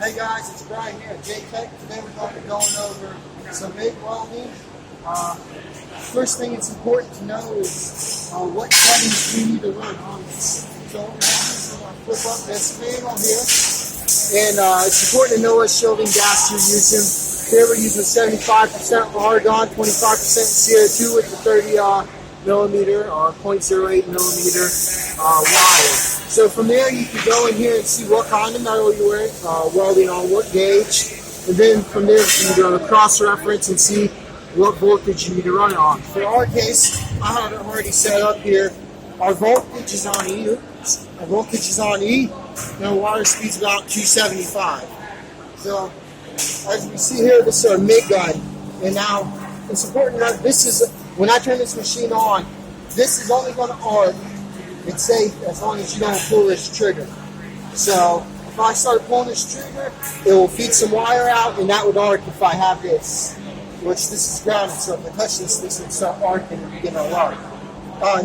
Hey guys, it's Brian here at J-Tech. Today we're going to be going over some MIG welding. First thing it's important to know is what settings we need to run on this. So we're going to flip up this panel here. And it's important to know what shielding gas you're using. Here we're using 75% argon, 25% CO2 with the 30 millimeter or 0.08 millimeter wire. So from there you can go in here and see what kind of metal you're welding on, what gauge, and then from there you can go to cross-reference and see what voltage you need to run it on. For our case, I have it already set up here. Our voltage is on E. And the water speed's about 275. So as we see here, this is our MIG gun. And now it's important to note this is, when I turn this machine on, this is only going to arc. It's safe as long as you don't pull this trigger. So if I start pulling this trigger, it will feed some wire out, and that would arc if I have this, which this is grounded. So if I touch this, this would start arcing and begin to alarm.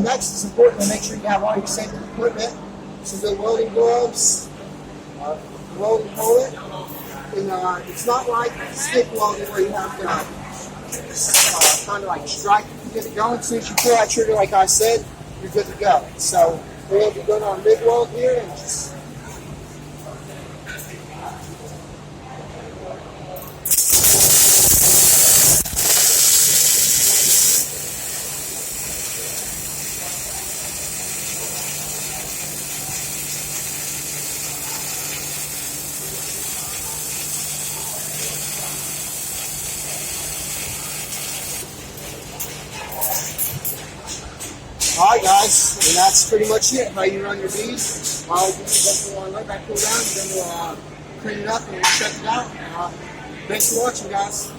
Next, it's important to make sure you have all your safety equipment. So the welding gloves, welding bullet, and it's not like stick welding where you have to kind of like strike to get it going. As soon as you pull that trigger, like I said, you're good to go. So we're going to be going on MIG weld here and just Alright guys, and that's pretty much it, how you run your beads. Definitely want to let that cool down, then we'll clean it up and we'll check it out. Thanks for watching guys.